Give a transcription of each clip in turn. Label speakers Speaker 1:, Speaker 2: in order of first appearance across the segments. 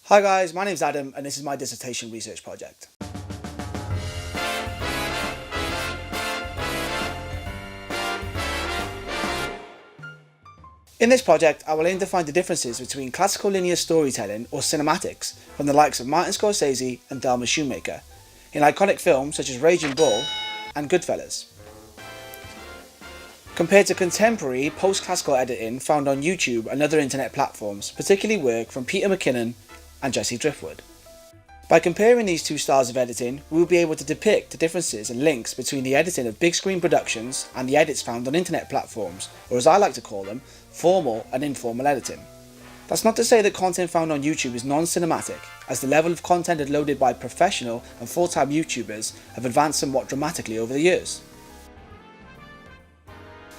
Speaker 1: Hi guys, my name's Adam and this is my dissertation research project. In this project, I will aim to find the differences between classical linear storytelling or cinematics from the likes of Martin Scorsese and Thelma Schoonmaker in iconic films such as Raging Bull and Goodfellas, compared to contemporary post-classical editing found on YouTube and other internet platforms, particularly work from Peter McKinnon and Jesse Driftwood. By comparing these two styles of editing, we will be able to depict the differences and links between the editing of big screen productions and the edits found on internet platforms, or as I like to call them, formal and informal editing. That's not to say that content found on YouTube is non-cinematic, as the level of content loaded by professional and full-time YouTubers have advanced somewhat dramatically over the years.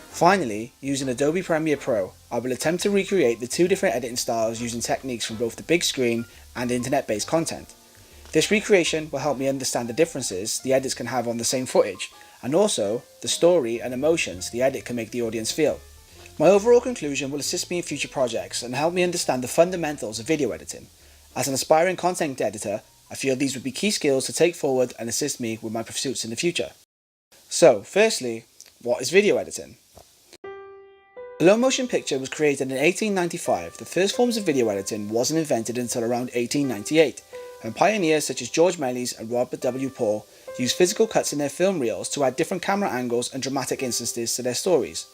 Speaker 1: Finally, using Adobe Premiere Pro, I will attempt to recreate the two different editing styles using techniques from both the big screen and internet-based content. This recreation will help me understand the differences the edits can have on the same footage, and also the story and emotions the edit can make the audience feel. My overall conclusion will assist me in future projects and help me understand the fundamentals of video editing. As an aspiring content editor, I feel these would be key skills to take forward and assist me with my pursuits in the future. So, firstly, what is video editing? The low motion picture was created in 1895. The first forms of video editing wasn't invented until around 1898, and pioneers such as George Mellies and Robert W. Paul used physical cuts in their film reels to add different camera angles and dramatic instances to their stories.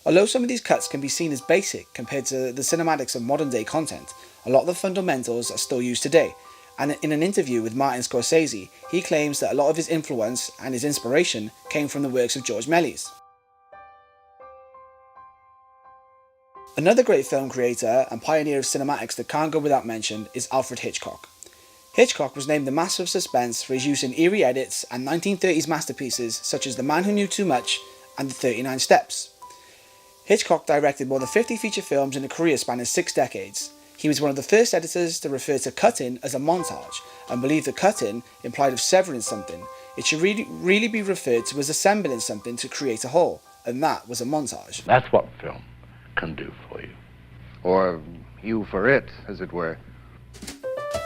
Speaker 1: Although some of these cuts can be seen as basic compared to the cinematics of modern day content, a lot of the fundamentals are still used today, and in an interview with Martin Scorsese, he claims that a lot of his influence and his inspiration came from the works of George Mellies. Another great film creator and pioneer of cinematics that can't go without mention is Alfred Hitchcock. Hitchcock was named the master of suspense for his use in eerie edits and 1930s masterpieces such as The Man Who Knew Too Much and The 39 Steps. Hitchcock directed more than 50 feature films in a career spanning 6 decades. He was one of the first editors to refer to cutting as a montage and believed that cutting implied of severing something. It should really be referred to as assembling something to create a whole, and that was a montage.
Speaker 2: That's what film can do for you.
Speaker 3: Or you for it, as it were.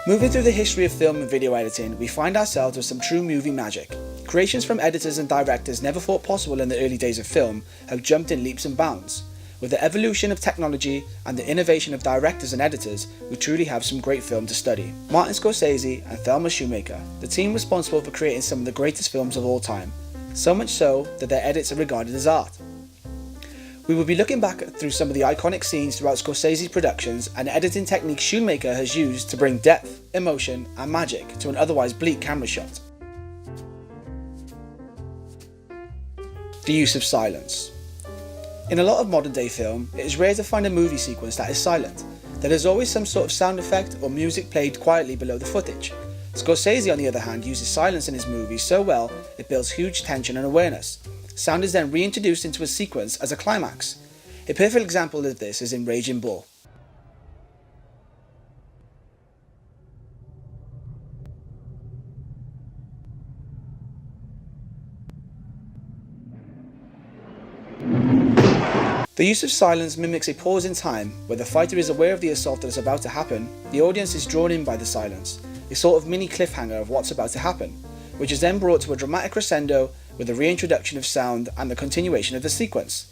Speaker 1: Moving through the history of film and video editing, we find ourselves with some true movie magic. Creations from editors and directors never thought possible in the early days of film have jumped in leaps and bounds. With the evolution of technology and the innovation of directors and editors, we truly have some great film to study. Martin Scorsese and Thelma Schoonmaker, the team responsible for creating some of the greatest films of all time, so much so that their edits are regarded as art. We will be looking back through some of the iconic scenes throughout Scorsese's productions and editing techniques Schoonmaker has used to bring depth, emotion and magic to an otherwise bleak camera shot. The use of silence. In a lot of modern day film, it is rare to find a movie sequence that is silent. There is always some sort of sound effect or music played quietly below the footage. Scorsese on the other hand uses silence in his movies so well it builds huge tension and awareness. Sound is then reintroduced into a sequence as a climax. A perfect example of this is in Raging Bull. The use of silence mimics a pause in time where the fighter is aware of the assault that is about to happen. The audience is drawn in by the silence, a sort of mini cliffhanger of what's about to happen, which is then brought to a dramatic crescendo with the reintroduction of sound and the continuation of the sequence.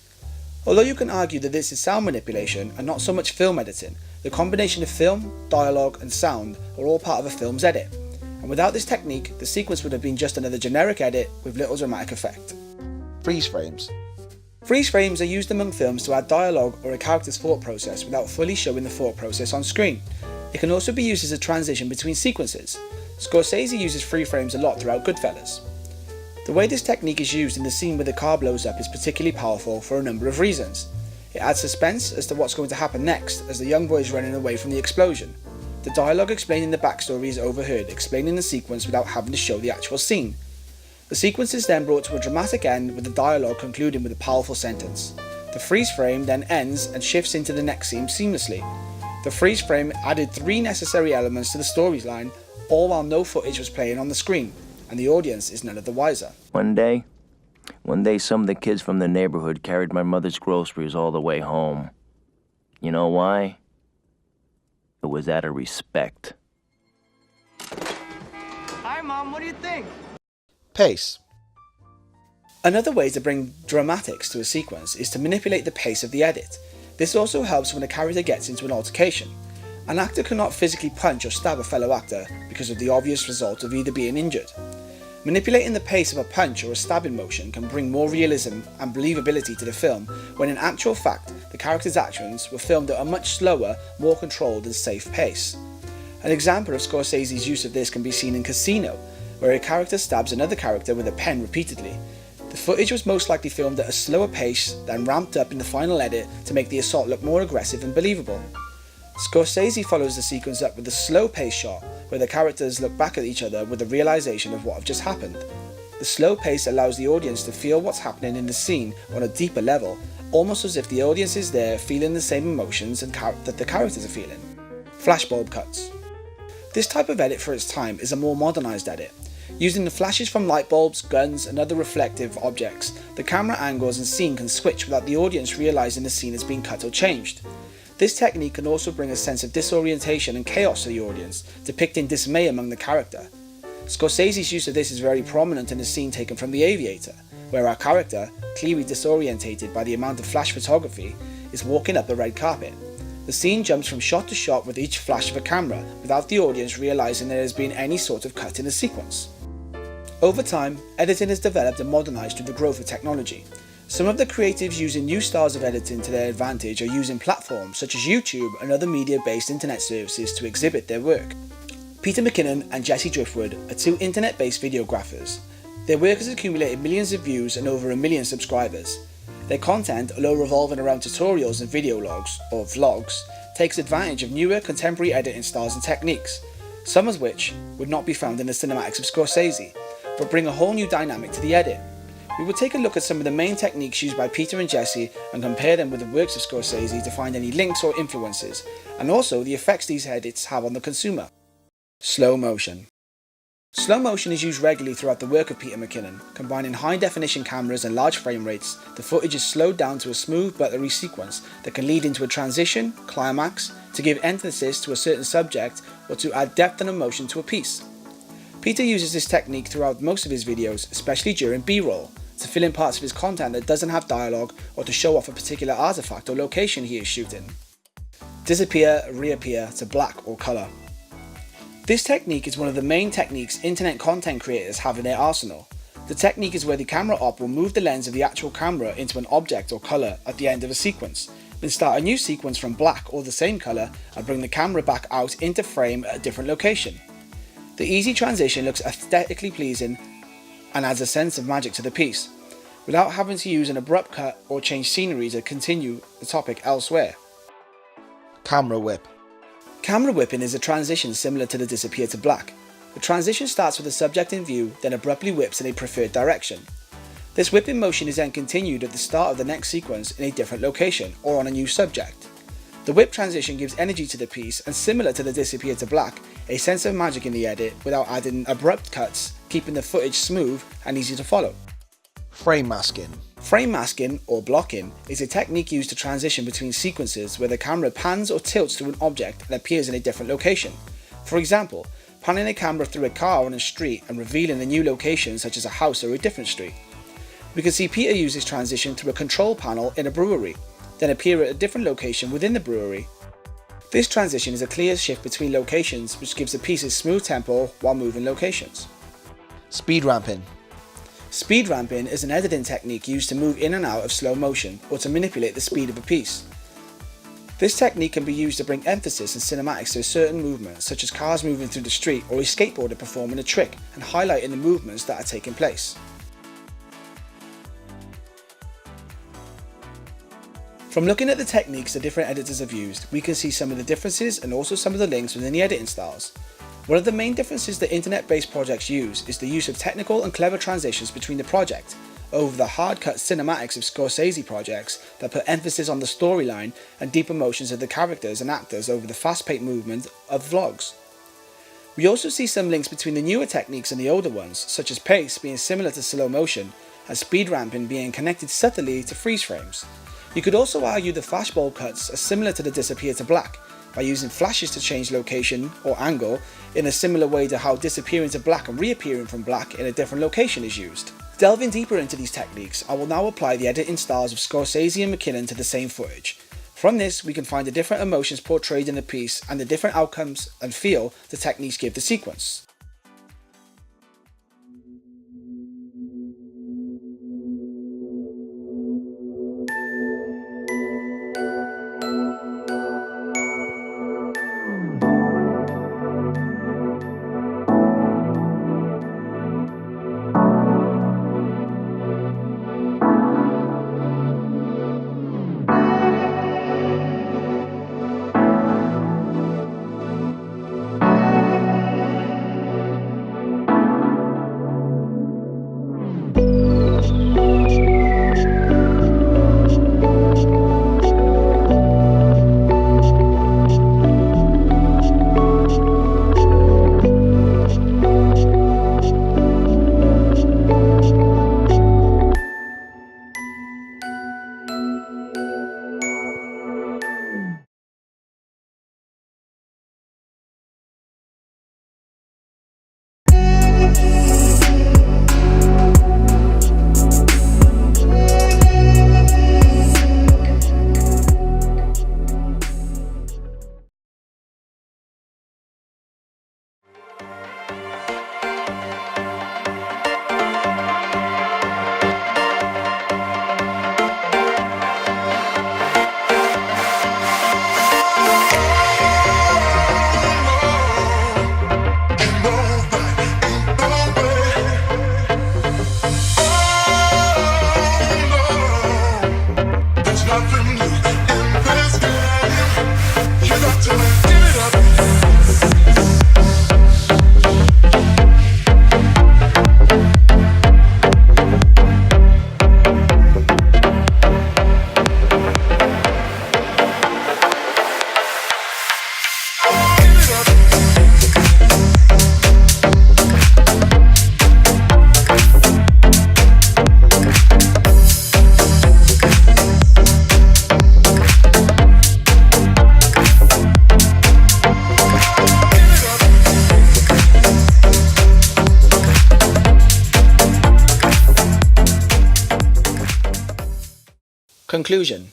Speaker 1: Although you can argue that this is sound manipulation and not so much film editing, the combination of film, dialogue and sound are all part of a film's edit, and without this technique the sequence would have been just another generic edit with little dramatic effect. Freeze frames. Freeze frames are used among films to add dialogue or a character's thought process without fully showing the thought process on screen. It can also be used as a transition between sequences. Scorsese uses freeze frames a lot throughout Goodfellas. The way this technique is used in the scene where the car blows up is particularly powerful for a number of reasons. It adds suspense as to what's going to happen next as the young boy is running away from the explosion. The dialogue explaining the backstory is overheard, explaining the sequence without having to show the actual scene. The sequence is then brought to a dramatic end with the dialogue concluding with a powerful sentence. The freeze frame then ends and shifts into the next scene seamlessly. The freeze frame added 3 necessary elements to the storyline, all while no footage was playing on the screen, and the audience is none of the wiser.
Speaker 4: One day, some of the kids from the neighborhood carried my mother's groceries all the way home. You know why? It was out of respect.
Speaker 5: Hi, Mom, what do you think?
Speaker 1: Pace. Another way to bring dramatics to a sequence is to manipulate the pace of the edit. This also helps when a character gets into an altercation. An actor cannot physically punch or stab a fellow actor because of the obvious result of either being injured. Manipulating the pace of a punch or a stabbing motion can bring more realism and believability to the film, when in actual fact the character's actions were filmed at a much slower, more controlled and safe pace. An example of Scorsese's use of this can be seen in Casino, where a character stabs another character with a pen repeatedly. The footage was most likely filmed at a slower pace, then ramped up in the final edit to make the assault look more aggressive and believable. Scorsese follows the sequence up with a slow pace shot, where the characters look back at each other with the realization of what have just happened. The slow pace allows the audience to feel what's happening in the scene on a deeper level, almost as if the audience is there feeling the same emotions that the characters are feeling. Flashbulb cuts. This type of edit for its time is a more modernized edit. Using the flashes from light bulbs, guns and other reflective objects, the camera angles and scene can switch without the audience realizing the scene has been cut or changed. This technique can also bring a sense of disorientation and chaos to the audience, depicting dismay among the character. Scorsese's use of this is very prominent in the scene taken from The Aviator, where our character, clearly disorientated by the amount of flash photography, is walking up the red carpet. The scene jumps from shot to shot with each flash of a camera, without the audience realizing there has been any sort of cut in the sequence. Over time, editing has developed and modernized through the growth of technology. Some of the creatives using new styles of editing to their advantage are using platforms such as YouTube and other media-based internet services to exhibit their work. Peter McKinnon and Jesse Driftwood are two internet-based videographers. Their work has accumulated millions of views and over 1 million subscribers. Their content, although revolving around tutorials and video logs, or vlogs, takes advantage of newer contemporary editing styles and techniques, some of which would not be found in the cinematics of Scorsese, but bring a whole new dynamic to the edit. We will take a look at some of the main techniques used by Peter and Jesse and compare them with the works of Scorsese to find any links or influences, and also the effects these edits have on the consumer. Slow motion. Slow motion is used regularly throughout the work of Peter McKinnon. Combining high-definition cameras and large frame rates, the footage is slowed down to a smooth buttery sequence that can lead into a transition, climax, to give emphasis to a certain subject, or to add depth and emotion to a piece. Peter uses this technique throughout most of his videos, especially during B-roll, to fill in parts of his content that doesn't have dialogue or to show off a particular artifact or location he is shooting. Disappear, reappear to black or colour. This technique is one of the main techniques internet content creators have in their arsenal. The technique is where the camera op will move the lens of the actual camera into an object or colour at the end of a sequence, then start a new sequence from black or the same colour and bring the camera back out into frame at a different location. The easy transition looks aesthetically pleasing and adds a sense of magic to the piece, without having to use an abrupt cut or change scenery to continue the topic elsewhere. Camera whip. Camera whipping is a transition similar to the disappear to black. The transition starts with the subject in view, then abruptly whips in a preferred direction. This whipping motion is then continued at the start of the next sequence in a different location or on a new subject. The whip transition gives energy to the piece and, similar to the disappear to black, a sense of magic in the edit without adding abrupt cuts, keeping the footage smooth and easy to follow. Frame masking. Frame masking, or blocking, is a technique used to transition between sequences where the camera pans or tilts to an object and appears in a different location. For example, panning a camera through a car on a street and revealing a new location such as a house or a different street. We can see Peter use this transition through a control panel in a brewery, then appear at a different location within the brewery. This transition is a clear shift between locations which gives the piece a smooth tempo while moving locations. Speed ramping. Speed ramping is an editing technique used to move in and out of slow motion or to manipulate the speed of a piece. This technique can be used to bring emphasis and cinematics to a certain movement, such as cars moving through the street or a skateboarder performing a trick, and highlighting the movements that are taking place. From looking at the techniques the different editors have used, we can see some of the differences and also some of the links within the editing styles. One of the main differences that internet-based projects use is the use of technical and clever transitions between the project, over the hard-cut cinematics of Scorsese projects that put emphasis on the storyline and deep emotions of the characters and actors over the fast-paced movement of vlogs. We also see some links between the newer techniques and the older ones, such as pace being similar to slow motion, and speed ramping being connected subtly to freeze frames. You could also argue the flashbulb cuts are similar to the disappear to black, by using flashes to change location or angle in a similar way to how disappearing to black and reappearing from black in a different location is used. Delving deeper into these techniques, I will now apply the editing styles of Scorsese and McKinnon to the same footage. From this, we can find the different emotions portrayed in the piece and the different outcomes and feel the techniques give the sequence. Conclusion.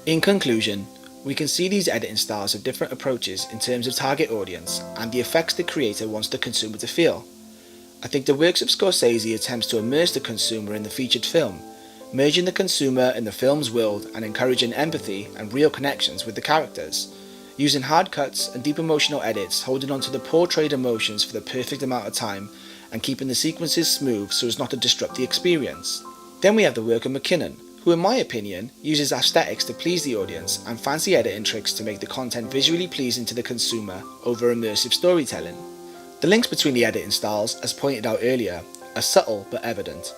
Speaker 1: In conclusion, we can see these editing styles have different approaches in terms of target audience and the effects the creator wants the consumer to feel. I think the works of Scorsese attempts to immerse the consumer in the featured film, merging the consumer in the film's world and encouraging empathy and real connections with the characters, using hard cuts and deep emotional edits, holding on to the portrayed emotions for the perfect amount of time and keeping the sequences smooth so as not to disrupt the experience. Then we have the work of McKinnon, who in my opinion uses aesthetics to please the audience and fancy editing tricks to make the content visually pleasing to the consumer over immersive storytelling. The links between the editing styles, as pointed out earlier, are subtle but evident.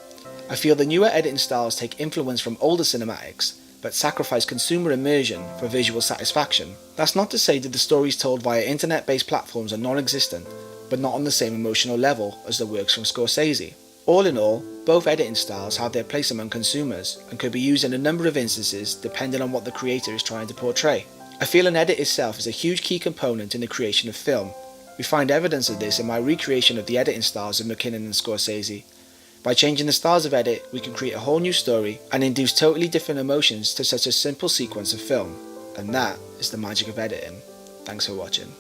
Speaker 1: I feel the newer editing styles take influence from older cinematics, but sacrifice consumer immersion for visual satisfaction. That's not to say that the stories told via internet-based platforms are non-existent, but not on the same emotional level as the works from Scorsese. All in all, both editing styles have their place among consumers and could be used in a number of instances depending on what the creator is trying to portray. I feel an edit itself is a huge key component in the creation of film. We find evidence of this in my recreation of the editing styles of McKinnon and Scorsese. By changing the styles of edit, we can create a whole new story and induce totally different emotions to such a simple sequence of film. And that is the magic of editing. Thanks for watching.